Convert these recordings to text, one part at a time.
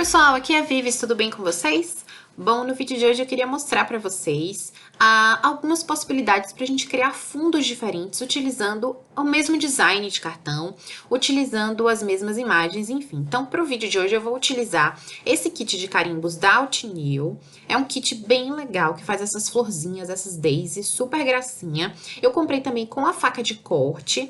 pessoal, aqui é a Vives, tudo bem com vocês? Bom, no vídeo de hoje eu queria mostrar para vocês algumas possibilidades para a gente criar fundos diferentes utilizando o mesmo design de cartão, utilizando as mesmas imagens, enfim. Então, para o vídeo de hoje eu vou utilizar esse kit de carimbos da Altinil. É um kit bem legal que faz essas florzinhas, essas daisies, super gracinha. Eu comprei também com a faca de corte.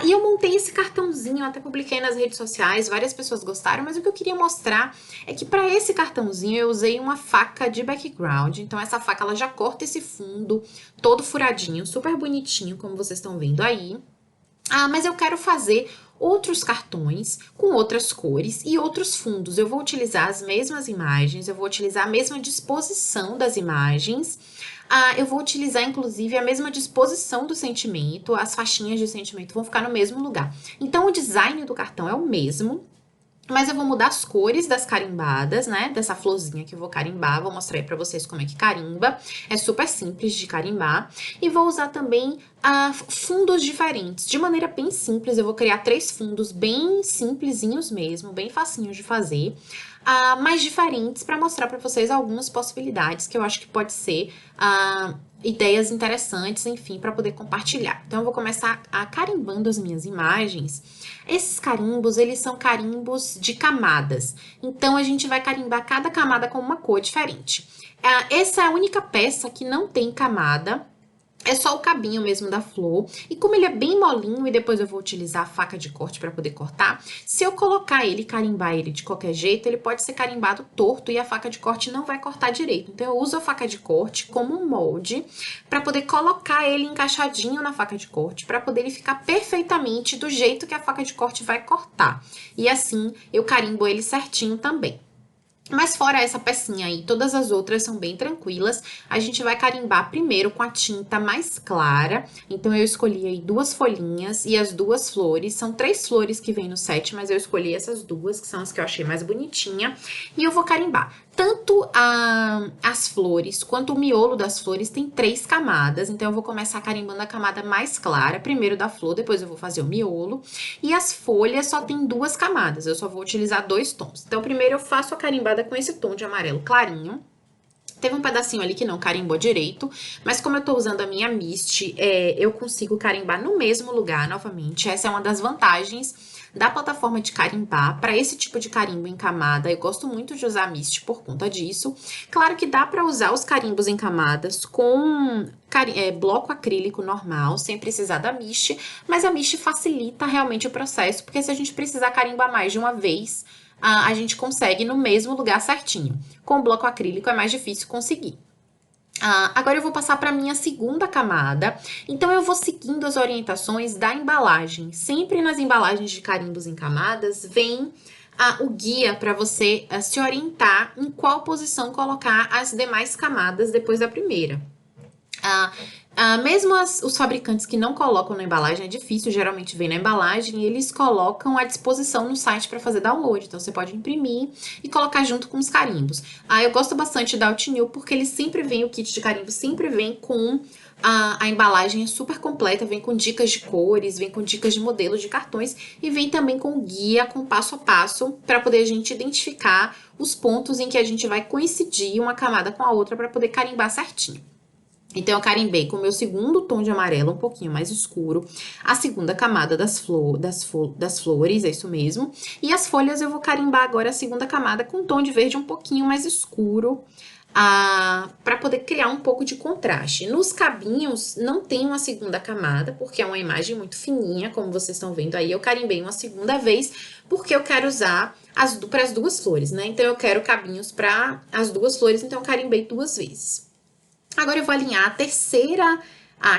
E eu montei esse cartãozinho, até publiquei nas redes sociais, várias pessoas gostaram, mas o que eu queria mostrar é que para esse cartãozinho eu usei uma faca de background. Então essa faca ela já corta esse fundo todo furadinho, super bonitinho, como vocês estão vendo aí. Mas eu quero fazer outros cartões com outras cores e outros fundos. Eu vou utilizar as mesmas imagens, eu vou utilizar a mesma disposição das imagens. Eu vou utilizar, inclusive, a mesma disposição do sentimento, as faixinhas de sentimento vão ficar no mesmo lugar. Então, o design do cartão é o mesmo, mas eu vou mudar as cores das carimbadas, né? Dessa florzinha que eu vou carimbar. Vou mostrar aí pra vocês como é que carimba. É super simples de carimbar. E vou usar também fundos diferentes. De maneira bem simples, eu vou criar 3 fundos bem simplesinhos mesmo, bem facinhos de fazer. Mais diferentes para mostrar para vocês algumas possibilidades que eu acho que pode ser ideias interessantes, enfim, para poder compartilhar. Então, eu vou começar carimbando as minhas imagens. Esses carimbos, eles são carimbos de camadas. Então, a gente vai carimbar cada camada com uma cor diferente. Essa é a única peça que não tem camada. É só o cabinho mesmo da flor. E como ele é bem molinho e depois eu vou utilizar a faca de corte para poder cortar, se eu colocar ele e carimbar ele de qualquer jeito, ele pode ser carimbado torto e a faca de corte não vai cortar direito. Então, eu uso a faca de corte como um molde para poder colocar ele encaixadinho na faca de corte, para poder ele ficar perfeitamente do jeito que a faca de corte vai cortar. E assim, eu carimbo ele certinho também. Mas fora essa pecinha aí, todas as outras são bem tranquilas. A gente vai carimbar primeiro com a tinta mais clara. Então, eu escolhi aí 2 folhinhas e as 2 flores. São 3 flores que vem no set, mas eu escolhi essas 2, que são as que eu achei mais bonitinha. E eu vou carimbar. Tanto as flores quanto o miolo das flores tem 3 camadas. Então, eu vou começar carimbando a camada mais clara, primeiro da flor, depois eu vou fazer o miolo. E as folhas só tem 2 camadas, eu só vou utilizar 2 tons. Então, primeiro eu faço a carimbada com esse tom de amarelo clarinho. Teve um pedacinho ali que não carimbou direito, mas como eu tô usando a minha Mist, eu consigo carimbar no mesmo lugar novamente. Essa é uma das vantagens da plataforma de carimbar. Para esse tipo de carimbo em camada, eu gosto muito de usar a Mist por conta disso. Claro que dá para usar os carimbos em camadas com bloco acrílico normal, sem precisar da Mist, mas a Mist facilita realmente o processo, porque se a gente precisar carimbar mais de uma vez, a gente consegue no mesmo lugar certinho. Com o bloco acrílico é mais difícil conseguir. Agora eu vou passar para a minha segunda camada. Então, eu vou seguindo as orientações da embalagem. Sempre nas embalagens de carimbos em camadas, vem o guia para você se orientar em qual posição colocar as demais camadas depois da primeira. Mesmo os fabricantes que não colocam na embalagem, é difícil, geralmente vem na embalagem, e eles colocam à disposição no site para fazer download. Então, você pode imprimir e colocar junto com os carimbos. Eu gosto bastante da Altinil porque ele sempre vem, o kit de carimbo sempre vem com a embalagem é super completa, vem com dicas de cores, vem com dicas de modelo de cartões e vem também com guia, com passo a passo, para poder a gente identificar os pontos em que a gente vai coincidir uma camada com a outra para poder carimbar certinho. Então, eu carimbei com o meu segundo tom de amarelo, um pouquinho mais escuro, a segunda camada das flores, é isso mesmo. E as folhas eu vou carimbar agora a segunda camada com um tom de verde um pouquinho mais escuro, para poder criar um pouco de contraste. Nos cabinhos não tem uma segunda camada, porque é uma imagem muito fininha, como vocês estão vendo aí. Eu carimbei uma segunda vez, porque eu quero usar para as 2 flores, né? Então, eu quero cabinhos para as 2 flores, então eu carimbei 2 vezes. Agora eu vou alinhar a terceira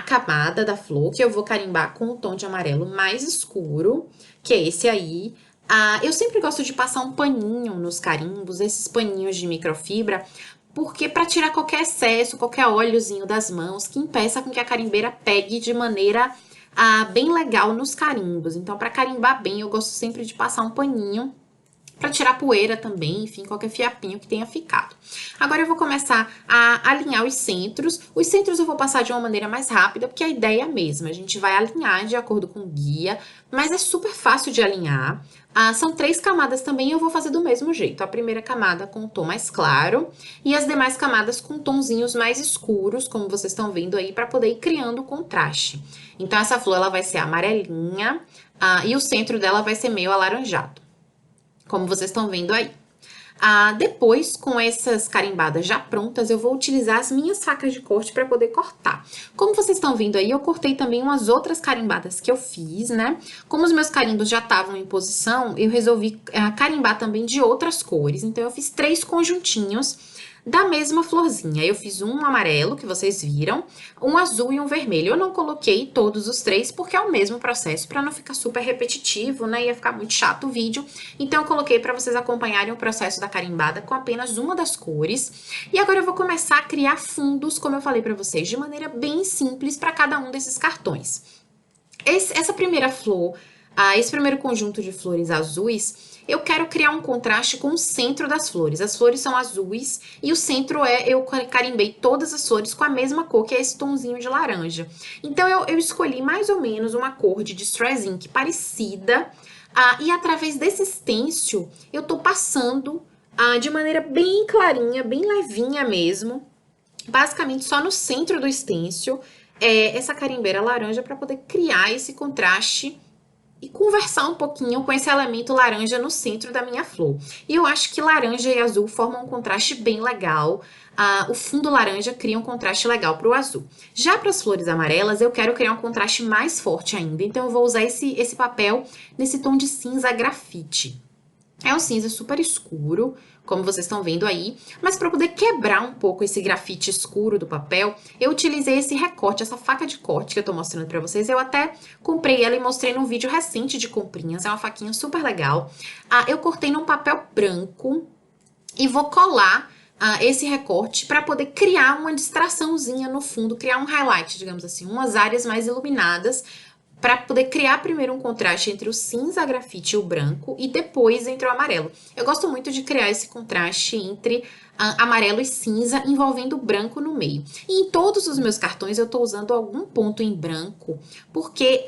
camada da flor, que eu vou carimbar com o tom de amarelo mais escuro, que é esse aí. Eu sempre gosto de passar um paninho nos carimbos, esses paninhos de microfibra, porque para tirar qualquer excesso, qualquer óleozinho das mãos, que impeça com que a carimbeira pegue de maneira bem legal nos carimbos. Então, para carimbar bem, eu gosto sempre de passar um paninho para tirar poeira também, enfim, qualquer fiapinho que tenha ficado. Agora eu vou começar a alinhar os centros. Os centros eu vou passar de uma maneira mais rápida, porque a ideia é a mesma. A gente vai alinhar de acordo com o guia, mas é super fácil de alinhar. São 3 camadas também e eu vou fazer do mesmo jeito. A primeira camada com o tom mais claro e as demais camadas com tonzinhos mais escuros, como vocês estão vendo aí, para poder ir criando o contraste. Então, essa flor ela vai ser amarelinha e o centro dela vai ser meio alaranjado, como vocês estão vendo aí. Depois, com essas carimbadas já prontas, eu vou utilizar as minhas facas de corte para poder cortar. Como vocês estão vendo aí, eu cortei também umas outras carimbadas que eu fiz, né? Como os meus carimbos já estavam em posição, eu resolvi carimbar também de outras cores. Então, eu fiz 3 conjuntinhos da mesma florzinha. Eu fiz um amarelo, que vocês viram, um azul e um vermelho. Eu não coloquei todos os 3, porque é o mesmo processo, para não ficar super repetitivo, né? Ia ficar muito chato o vídeo. Então, eu coloquei para vocês acompanharem o processo da carimbada com apenas uma das cores. E agora eu vou começar a criar fundos, como eu falei para vocês, de maneira bem simples para cada um desses cartões. Essa primeira flor, esse primeiro conjunto de flores azuis, eu quero criar um contraste com o centro das flores. As flores são azuis e o centro eu carimbei todas as flores com a mesma cor, que é esse tomzinho de laranja. Então, eu escolhi mais ou menos uma cor de Distress Ink parecida e através desse stencil eu tô passando de maneira bem clarinha, bem levinha mesmo, basicamente só no centro do stencil, essa carimbeira laranja para poder criar esse contraste e conversar um pouquinho com esse elemento laranja no centro da minha flor. E eu acho que laranja e azul formam um contraste bem legal. O fundo laranja cria um contraste legal para o azul. Já para as flores amarelas, eu quero criar um contraste mais forte ainda. Então, eu vou usar esse papel nesse tom de cinza grafite. É um cinza super escuro, como vocês estão vendo aí, mas para poder quebrar um pouco esse grafite escuro do papel, eu utilizei esse recorte, essa faca de corte que eu tô mostrando para vocês. Eu até comprei ela e mostrei num vídeo recente de comprinhas, é uma faquinha super legal. Eu cortei num papel branco e vou colar esse recorte para poder criar uma distraçãozinha no fundo, criar um highlight, digamos assim, umas áreas mais iluminadas, para poder criar primeiro um contraste entre o cinza grafite e o branco e depois entre o amarelo. Eu gosto muito de criar esse contraste entre amarelo e cinza, envolvendo o branco no meio. E em todos os meus cartões eu estou usando algum ponto em branco, porque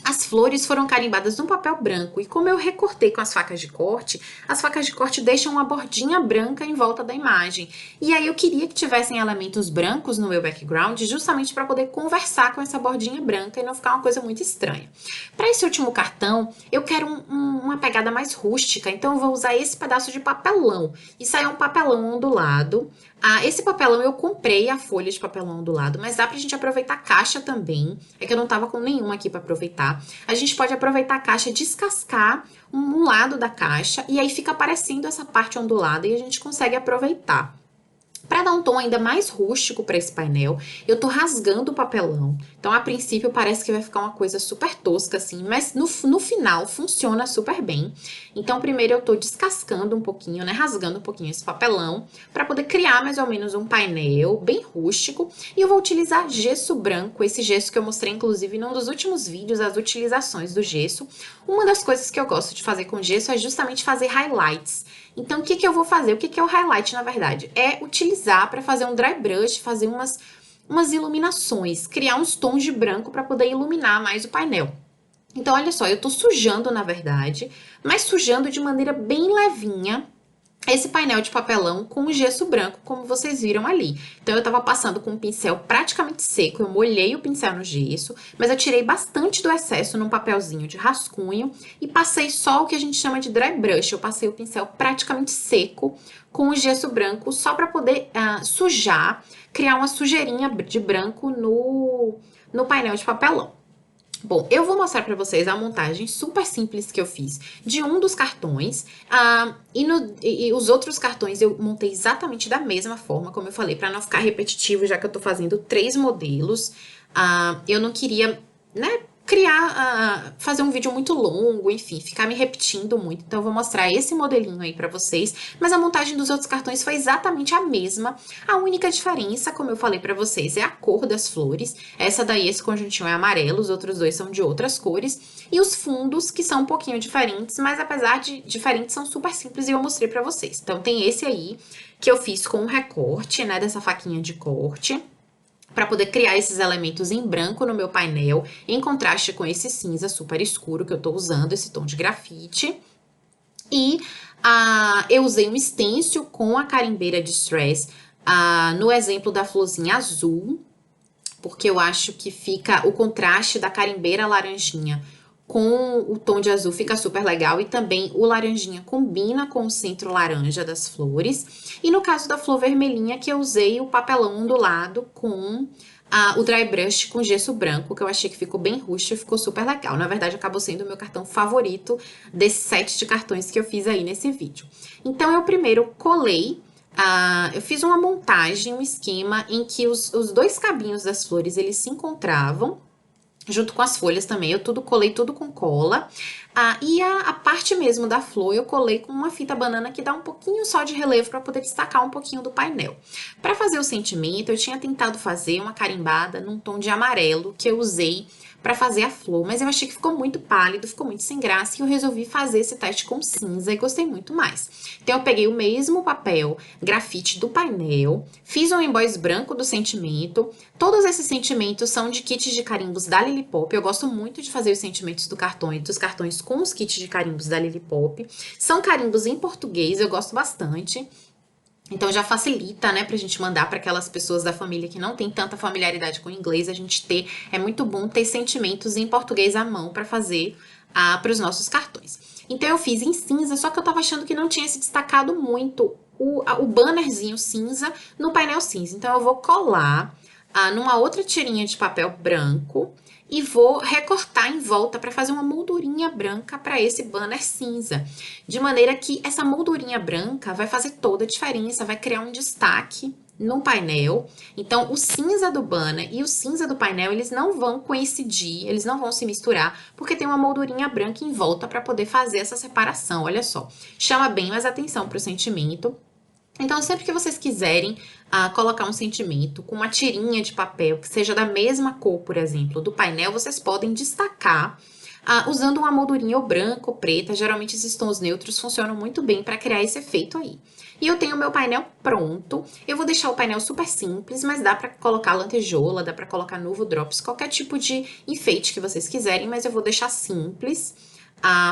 as flores foram carimbadas no papel branco e como eu recortei com as facas de corte deixam uma bordinha branca em volta da imagem. E aí eu queria que tivessem elementos brancos no meu background justamente para poder conversar com essa bordinha branca e não ficar uma coisa muito estranha. Para esse último cartão, eu quero uma pegada mais rústica, então eu vou usar esse pedaço de papelão. Isso aí é um papelão ondulado. Esse papelão eu comprei a folha de papelão ondulado, mas dá pra gente aproveitar a caixa também. É que eu não tava com nenhuma aqui pra aproveitar. A gente pode aproveitar a caixa, descascar um lado da caixa e aí fica aparecendo essa parte ondulada e a gente consegue aproveitar. Para dar um tom ainda mais rústico para esse painel, eu tô rasgando o papelão. Então, a princípio, parece que vai ficar uma coisa super tosca, assim, mas no final funciona super bem. Então, primeiro eu tô descascando um pouquinho, né, rasgando um pouquinho esse papelão, para poder criar mais ou menos um painel bem rústico. E eu vou utilizar gesso branco, esse gesso que eu mostrei, inclusive, num dos últimos vídeos, as utilizações do gesso. Uma das coisas que eu gosto de fazer com gesso é justamente fazer highlights. Então, o que eu vou fazer? O que é o highlight, na verdade? É utilizar para fazer um dry brush, fazer umas iluminações, criar uns tons de branco para poder iluminar mais o painel. Então, olha só, eu tô sujando, na verdade, mas sujando de maneira bem levinha esse painel de papelão com o gesso branco, como vocês viram ali. Então, eu tava passando com um pincel praticamente seco, eu molhei o pincel no gesso, mas eu tirei bastante do excesso num papelzinho de rascunho e passei só o que a gente chama de dry brush. Eu passei o pincel praticamente seco com o gesso branco, só para poder sujar, criar uma sujeirinha de branco no painel de papelão. Bom, eu vou mostrar para vocês a montagem super simples que eu fiz de um dos cartões e os outros cartões eu montei exatamente da mesma forma, como eu falei, para não ficar repetitivo, já que eu tô fazendo 3 modelos. Eu não queria, né, fazer um vídeo muito longo, enfim, ficar me repetindo muito. Então eu vou mostrar esse modelinho aí pra vocês, mas a montagem dos outros cartões foi exatamente a mesma. A única diferença, como eu falei pra vocês, é a cor das flores. Essa daí, esse conjuntinho é amarelo, os outros dois são de outras cores. E os fundos, que são um pouquinho diferentes, mas apesar de diferentes, são super simples e eu mostrei pra vocês. Então tem esse aí, que eu fiz com um recorte, né, dessa faquinha de corte, para poder criar esses elementos em branco no meu painel, em contraste com esse cinza super escuro que eu tô usando, esse tom de grafite. E eu usei um stencil com a carimbeira Distress no exemplo da florzinha azul, porque eu acho que fica o contraste da carimbeira laranjinha com o tom de azul fica super legal e também o laranjinha combina com o centro laranja das flores. E no caso da flor vermelhinha que eu usei o papelão ondulado com o dry brush com gesso branco, que eu achei que ficou bem rústico e ficou super legal. Na verdade, acabou sendo o meu cartão favorito desse set de cartões que eu fiz aí nesse vídeo. Então, eu primeiro colei eu fiz uma montagem, um esquema em que os dois cabinhos das flores, eles se encontravam, junto com as folhas também, eu colei tudo com cola. E a parte mesmo da flor eu colei com uma fita banana que dá um pouquinho só de relevo para poder destacar um pouquinho do painel. Para fazer o sentimento, eu tinha tentado fazer uma carimbada num tom de amarelo que eu usei para fazer a flor, mas eu achei que ficou muito pálido, ficou muito sem graça e eu resolvi fazer esse teste com cinza e gostei muito mais. Então eu peguei o mesmo papel grafite do painel, fiz um emboss branco do sentimento. Todos esses sentimentos são de kits de carimbos da Lily Pop. Eu gosto muito de fazer os sentimentos dos cartões com os kits de carimbos da Lily Pop. São carimbos em português, eu gosto bastante. Então já facilita, né, pra gente mandar para aquelas pessoas da família que não tem tanta familiaridade com o inglês, é muito bom ter sentimentos em português à mão para fazer para os nossos cartões. Então eu fiz em cinza, só que eu tava achando que não tinha se destacado muito o bannerzinho cinza no painel cinza. Então eu vou colar numa outra tirinha de papel branco e vou recortar em volta para fazer uma moldurinha branca para esse banner cinza. De maneira que essa moldurinha branca vai fazer toda a diferença, vai criar um destaque no painel. Então, o cinza do banner e o cinza do painel, eles não vão coincidir, eles não vão se misturar, porque tem uma moldurinha branca em volta para poder fazer essa separação, olha só. Chama bem mais atenção para o sentimento. Então, sempre que vocês quiserem colocar um sentimento com uma tirinha de papel que seja da mesma cor, por exemplo, do painel, vocês podem destacar usando uma moldurinha ou branca ou preta. Geralmente esses tons neutros funcionam muito bem para criar esse efeito aí. E eu tenho o meu painel pronto. Eu vou deixar o painel super simples, mas dá para colocar lantejola, dá para colocar nuvo drops, qualquer tipo de enfeite que vocês quiserem, mas eu vou deixar simples,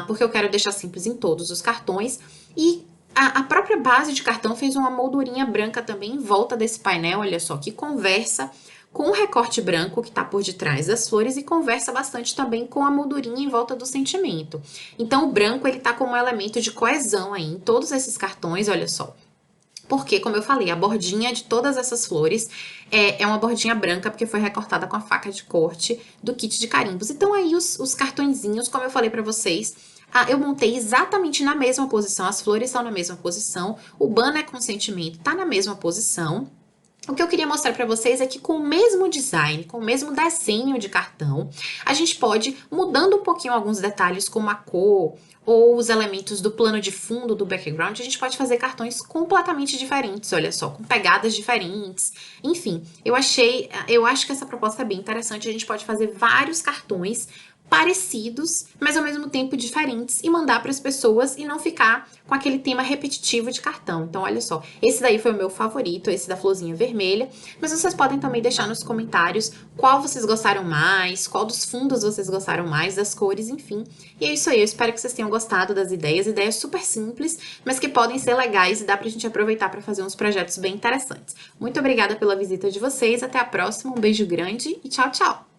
porque eu quero deixar simples em todos os cartões. E a própria base de cartão fez uma moldurinha branca também em volta desse painel, olha só, que conversa com o recorte branco que tá por detrás das flores e conversa bastante também com a moldurinha em volta do sentimento. Então, o branco, ele tá como um elemento de coesão aí em todos esses cartões, olha só. Porque, como eu falei, a bordinha de todas essas flores é uma bordinha branca, porque foi recortada com a faca de corte do kit de carimbos. Então, aí os cartõezinhos, como eu falei pra vocês, eu montei exatamente na mesma posição, as flores estão na mesma posição, o banner com sentimento tá na mesma posição. O que eu queria mostrar para vocês é que com o mesmo design, com o mesmo desenho de cartão, a gente pode, mudando um pouquinho alguns detalhes, como a cor ou os elementos do plano de fundo, do background, a gente pode fazer cartões completamente diferentes, olha só, com pegadas diferentes. Enfim, eu acho que essa proposta é bem interessante, a gente pode fazer vários cartões parecidos, mas ao mesmo tempo diferentes e mandar para as pessoas e não ficar com aquele tema repetitivo de cartão. Então, olha só, esse daí foi o meu favorito, esse da florzinha vermelha, mas vocês podem também deixar nos comentários qual vocês gostaram mais, qual dos fundos vocês gostaram mais, das cores, enfim. E é isso aí, eu espero que vocês tenham gostado das ideias super simples, mas que podem ser legais e dá pra gente aproveitar para fazer uns projetos bem interessantes. Muito obrigada pela visita de vocês, até a próxima, um beijo grande e tchau, tchau!